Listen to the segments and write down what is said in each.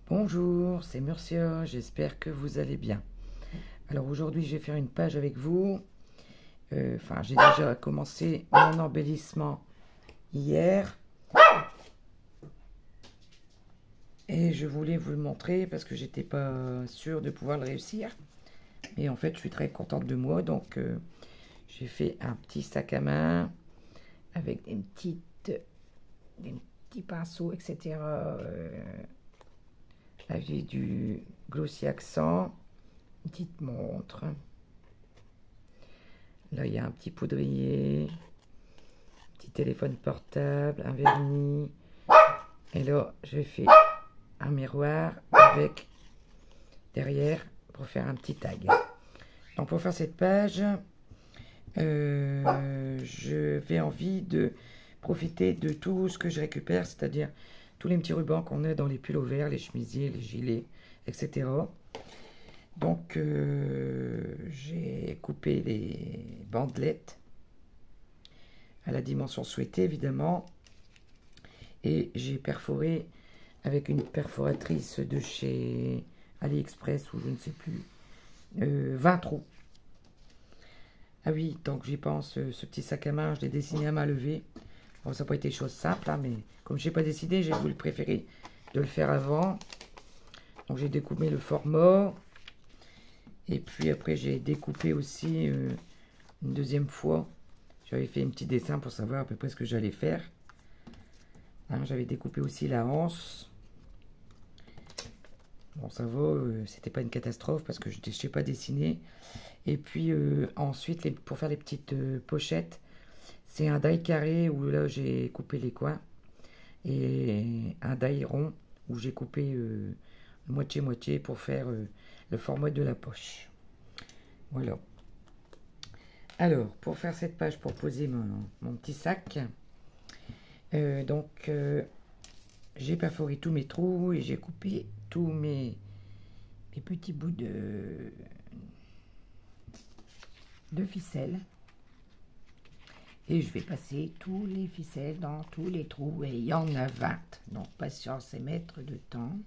Bonjour, c'est Murcia, j'espère que vous allez bien. Alors aujourd'hui je vais faire une page avec vous. J'ai déjà commencé mon embellissement hier. Et je voulais vous le montrer parce que j'étais pas sûre de pouvoir le réussir. Et en fait je suis très contente de moi. Donc j'ai fait un petit sac à main avec des petits pinceaux, etc. Avec du glossy accent. Une petite montre. Là, il y a un petit poudrier, un petit téléphone portable, un vernis. Et là, j'ai fait un miroir avec derrière pour faire un petit tag. Donc, pour faire cette page, je vais envie de profiter de tout ce que je récupère, c'est-à-dire tous les petits rubans qu'on a dans les pulls verts, les chemisiers, les gilets, etc. Donc, j'ai coupé les bandelettes à la dimension souhaitée, évidemment. Et j'ai perforé avec une perforatrice de chez AliExpress ou je ne sais plus, 20 trous. Ah oui, donc j'y pense, ce petit sac à main, je l'ai dessiné à main levée. Bon, ça n'a pas été chose simple, hein, mais comme je n'ai pas décidé, j'ai voulu préférer de le faire avant. Donc j'ai découpé le format. Et puis après, j'ai découpé aussi une deuxième fois. J'avais fait un petit dessin pour savoir à peu près ce que j'allais faire. Hein, j'avais découpé aussi la anse. Bon, ça va, c'était pas une catastrophe parce que je ne sais pas dessiner. Et puis ensuite, pour faire les petites pochettes, c'est un die carré où là j'ai coupé les coins. Et un die rond où j'ai coupé moitié-moitié pour faire le format de la poche. Voilà. Alors, pour faire cette page, pour poser mon petit sac, j'ai perforé tous mes trous et j'ai coupé tous mes petits bouts de ficelle. Et je vais passer tous les ficelles dans tous les trous et il y en a 20. Donc, patience et mettre de temps.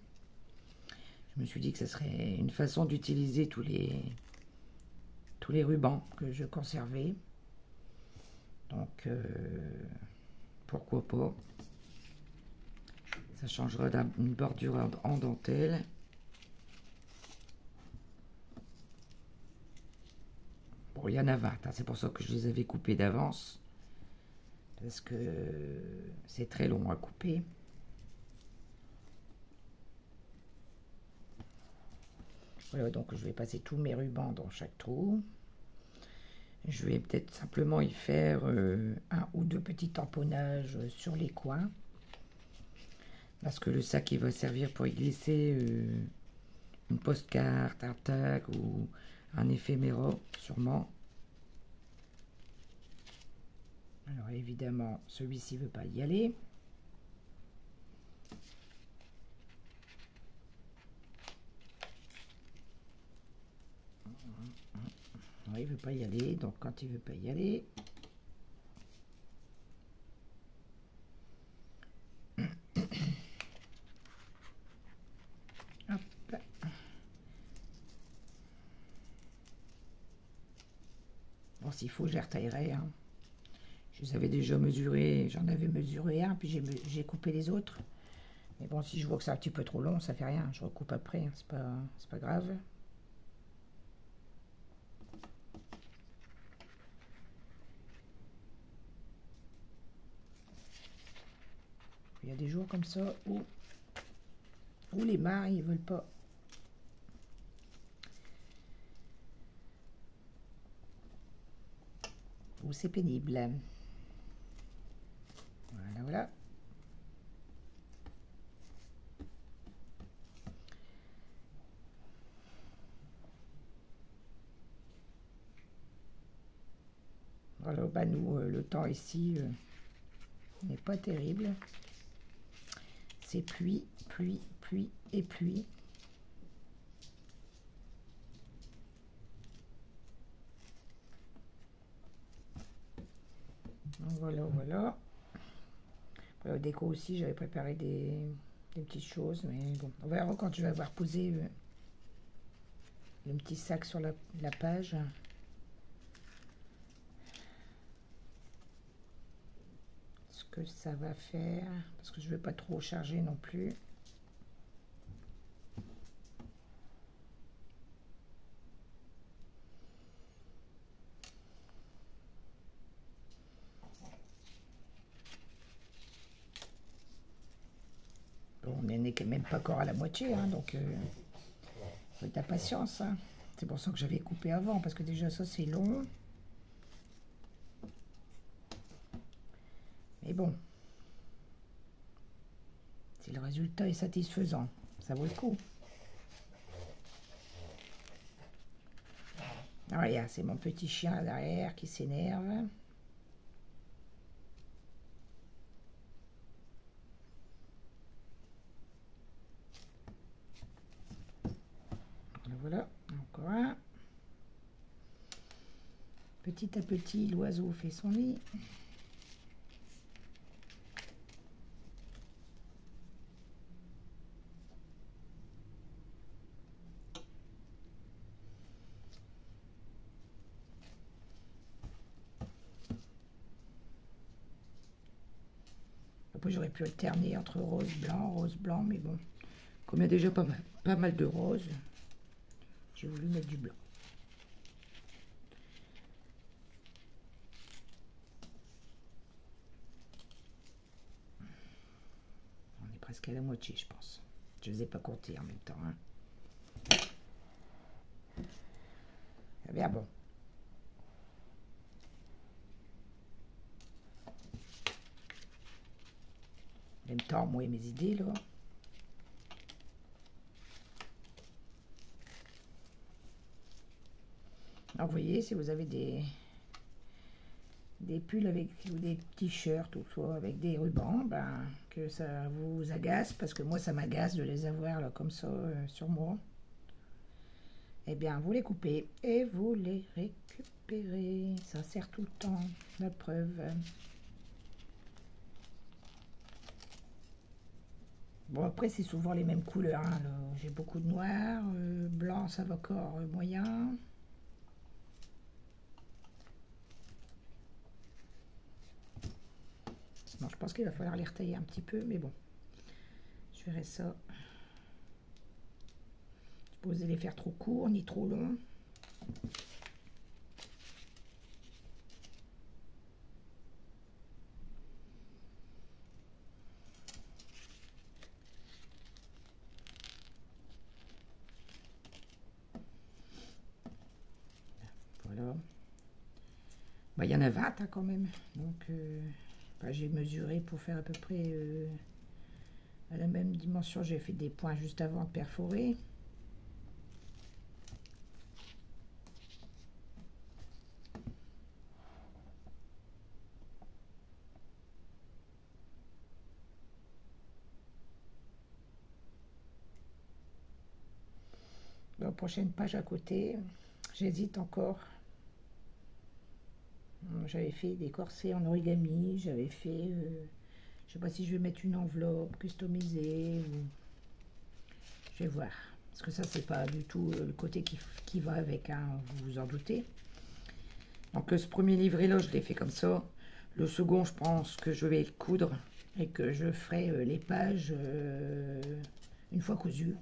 Je me suis dit que ce serait une façon d'utiliser tous les rubans que je conservais. Donc, pourquoi pas. Ça changera d'une bordure en dentelle. Bon, il y en a 20, hein, c'est pour ça que je les avais coupés d'avance. Parce que c'est très long à couper. Voilà, donc je vais passer tous mes rubans dans chaque trou. Je vais peut-être simplement y faire un ou deux petits tamponnages sur les coins. Parce que le sac, il va servir pour y glisser une postcarte, un tag ou un éphéméra, sûrement. Alors évidemment, celui-ci ne veut pas y aller. Non, il ne veut pas y aller, donc quand il ne veut pas y aller, hop. Bon, s'il faut, je les retaillerai. Hein. Je les avais déjà mesurés, j'en avais mesuré un, puis j'ai coupé les autres. Mais bon, si je vois que c'est un petit peu trop long, ça fait rien, je recoupe après, hein, c'est pas grave. Il y a des jours comme ça où les mains, ils veulent pas. Où c'est pénible. Voilà, voilà. Voilà, bah nous, le temps ici n'est pas terrible. C'est pluie, pluie, pluie et pluie. Donc voilà, voilà. Pour la déco aussi, j'avais préparé des des petites choses, mais bon, on verra quand je vais avoir posé le petit sac sur la page. Ce que ça va faire, parce que je ne veux pas trop charger non plus. Bon, on n'est quand même pas encore à la moitié, hein, donc faut de la patience. Hein. C'est pour ça que j'avais coupé avant, parce que déjà ça c'est long. Mais bon, si le résultat est satisfaisant, ça vaut le coup. Ah, regarde, c'est mon petit chien là derrière qui s'énerve. Voilà, encore un. Petit à petit, l'oiseau fait son lit. Après, j'aurais pu alterner entre rose, blanc, mais bon, comme il y a déjà pas mal de rose, j'ai voulu mettre du blanc. On est presque à la moitié, je pense. Je ne les ai pas comptés en même temps. Hein. Eh bien bon. En même temps, moi et mes idées, là. Alors, vous voyez, si vous avez des pulls avec ou des t-shirts ou soit avec des rubans, ben, que ça vous agace, parce que moi, ça m'agace de les avoir là, comme ça sur moi. Eh bien, vous les coupez et vous les récupérez. Ça sert tout le temps, la preuve. Bon, après, c'est souvent les mêmes couleurs. Hein. J'ai beaucoup de noir, blanc, ça va encore moyen. Sinon, je pense qu'il va falloir les retailler un petit peu, mais bon. Je verrai ça. Je ne vais pas les faire trop courts ni trop longs. Voilà. Bah, il y en a 20 hein, quand même. Donc, bah, j'ai mesuré pour faire à peu près à la même dimension. J'ai fait des points juste avant de perforer. La prochaine page à côté, j'hésite encore. J'avais fait des corsets en origami, j'avais fait, je sais pas si je vais mettre une enveloppe customisée, ou... je vais voir. Parce que ça, c'est pas du tout le côté qui va avec, hein, vous vous en doutez. Donc ce premier livret-là, je l'ai fait comme ça. Le second, je pense que je vais le coudre et que je ferai les pages une fois cousues.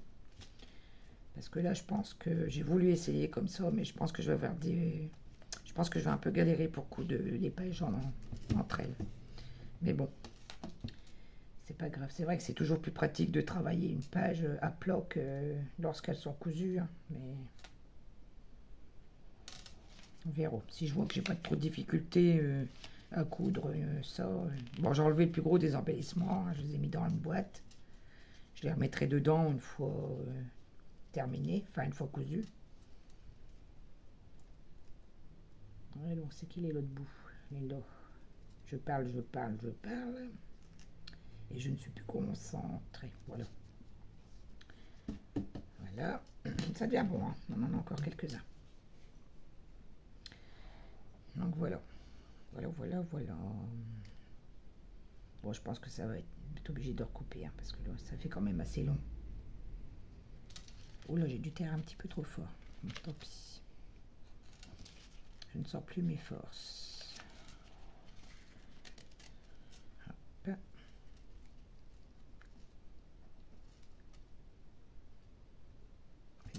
Parce que là, je pense que j'ai voulu essayer comme ça, mais je pense que je vais avoir des... Je pense que je vais un peu galérer pour coudre les pages entre elles. Mais bon, c'est pas grave. C'est vrai que c'est toujours plus pratique de travailler une page à plat lorsqu'elles sont cousues. Hein, mais on verra. Si je vois que j'ai pas trop de difficultés à coudre ça. Bon, j'ai enlevé le plus gros des embellissements. Hein, je les ai mis dans une boîte. Je les remettrai dedans une fois terminé. Enfin, une fois cousu. Alors, c'est qu'il est l'autre bout. Il est là. Je parle. Et je ne suis plus concentrée. Voilà. Voilà. Ça devient bon. Hein. On en a encore quelques-uns. Donc voilà. Voilà. Bon, je pense que ça va être Je vais être obligée de recouper, hein, parce que là, ça fait quand même assez long. Oh là, j'ai dû taire un petit peu trop fort. Bon, tant pis. Je ne sens plus mes forces. Hop.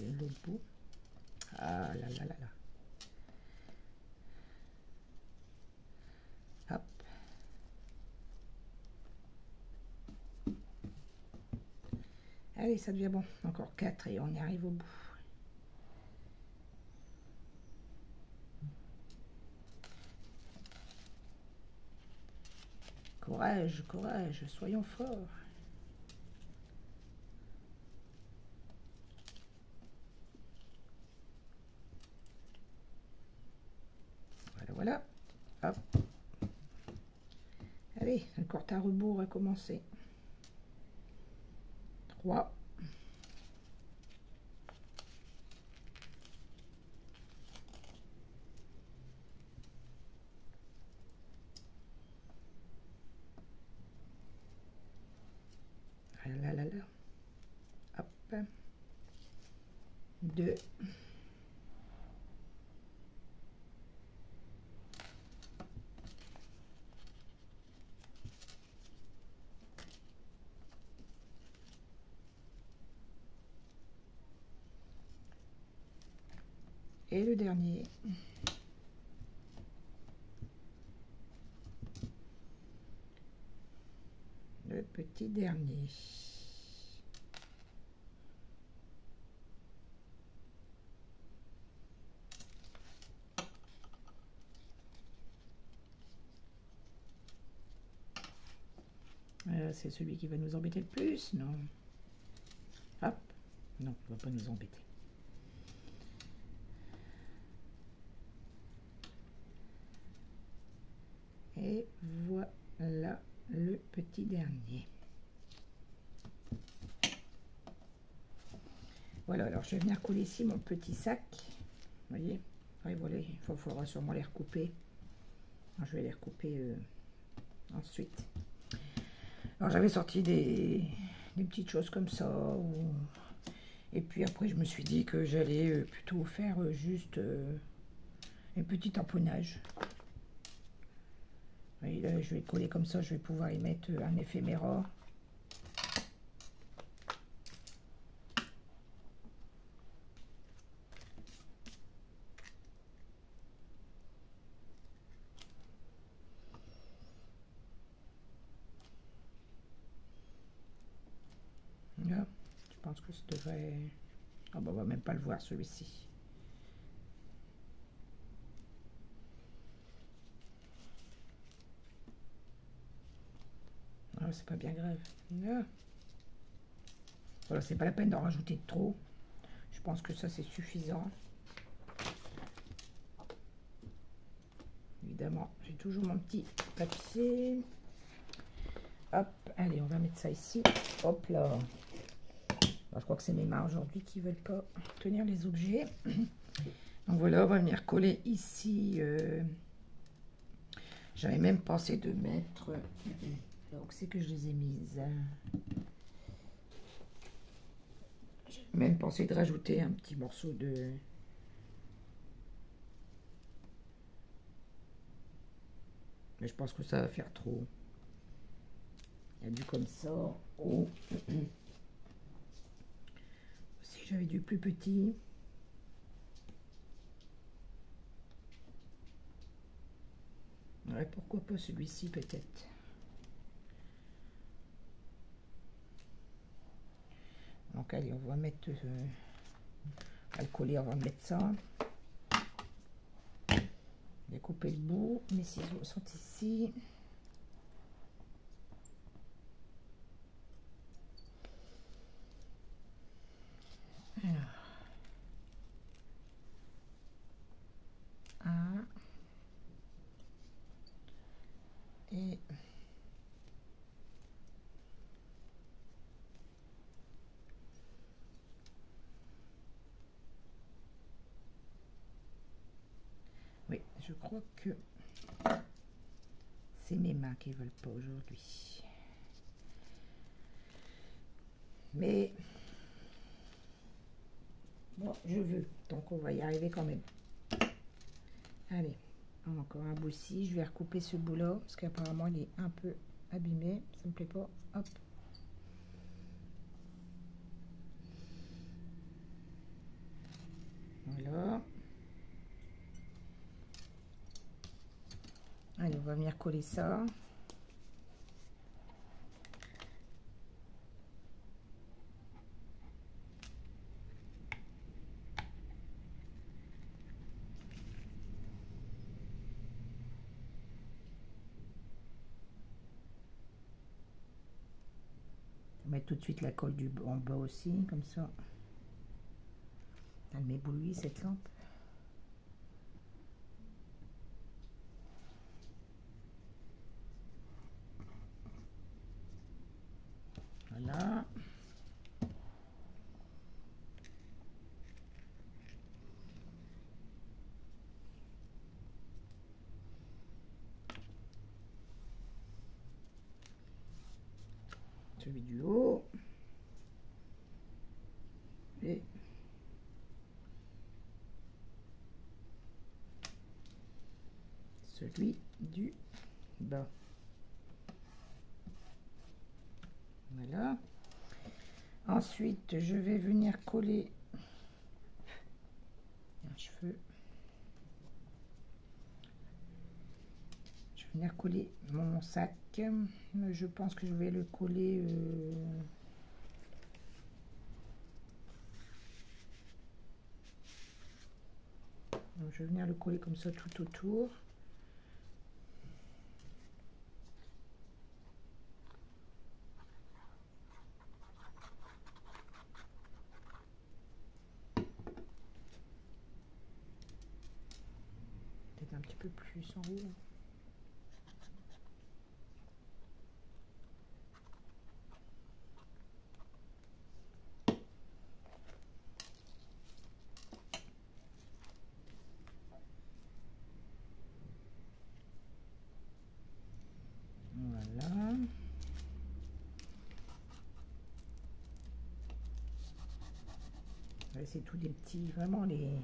Et l'autre bout. Ah là là là là. Hop. Allez, ça devient bon. Encore 4 et on y arrive au bout. Courage, courage, soyons forts. Voilà, voilà. Hop. Allez, le compte à rebours a commencé. 3. Ah là là là. Hop. 2. Et le dernier. Le petit dernier. C'est celui qui va nous embêter le plus, non? Hop. Non, il ne va pas nous embêter. Et voilà le petit dernier. Voilà, alors je vais venir coller ici mon petit sac. Vous voyez? Oui, voilà, il faudra sûrement les recouper. Alors, je vais les recouper ensuite. Alors j'avais sorti des petites choses comme ça. Et puis après, je me suis dit que j'allais plutôt faire juste un petit tamponnage. Et là, je vais coller comme ça, je vais pouvoir y mettre un éphéméra. Là, je pense que ça devrait... Ah bah, on va même pas le voir celui-ci. Ah, c'est pas bien grave. Là. Voilà, c'est pas la peine d'en rajouter de trop. Je pense que ça c'est suffisant. Évidemment, j'ai toujours mon petit papier. Hop, allez, on va mettre ça ici. Hop là. Alors, je crois que c'est mes mains aujourd'hui qui veulent pas tenir les objets. Donc voilà, on va venir coller ici. J'avais même pensé de mettre... Donc c'est que je les ai mises. J'avais même pensé de rajouter un petit morceau de... Mais je pense que ça va faire trop. Il y a du comme ça. Oh. Si j'avais du plus petit. Ouais, pourquoi pas celui-ci peut-être. Donc allez, on va mettre... on va le coller, on va mettre ça. Découper le bout. Mes ciseaux sont ici. Alors. 1. Et... Oui, je crois que c'est mes mains qui veulent pas aujourd'hui. Mais bon, je veux, donc on va y arriver quand même. Allez, encore un bout ici. Je vais recouper ce bout-là parce qu'apparemment il est un peu abîmé. Ça me plaît pas. Hop. Voilà. Allez, on va venir coller ça. On va mettre tout de suite la colle en bas aussi, comme ça. Elle m'éblouit cette lampe. Voilà. Celui du haut. Et celui du bas. Voilà. Ensuite, je vais venir coller un cheveu. Je vais venir coller mon sac. Je pense que je vais le coller je vais venir le coller comme ça tout autour. Peut-être un petit peu plus en haut. Voilà. Ouais, c'est tout des petits, vraiment les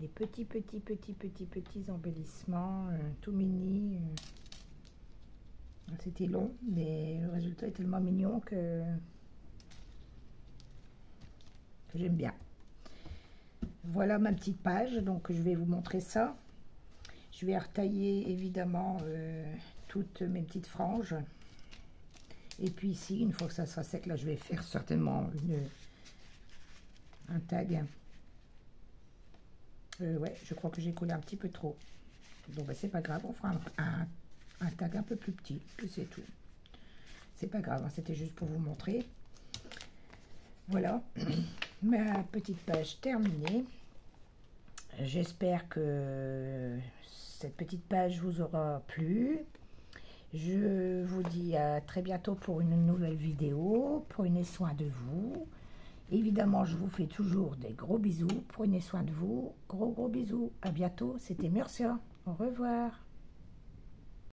petits embellissements, tout mini. C'était long, mais le résultat est tellement mignon que j'aime bien. Voilà ma petite page, donc je vais vous montrer ça. Je vais retailler évidemment toutes mes petites franges. Et puis ici, une fois que ça sera sec, là je vais faire certainement un tag. Ouais, je crois que j'ai collé un petit peu trop. Donc bah, c'est pas grave, on fera un tag un peu plus petit, puis c'est tout. C'est pas grave, hein, c'était juste pour vous montrer. Voilà, ma petite page terminée. J'espère que cette petite page vous aura plu. Je vous dis à très bientôt pour une nouvelle vidéo. Prenez soin de vous. Évidemment, je vous fais toujours des gros bisous. Prenez soin de vous. Gros bisous. À bientôt. C'était Murcia. Au revoir.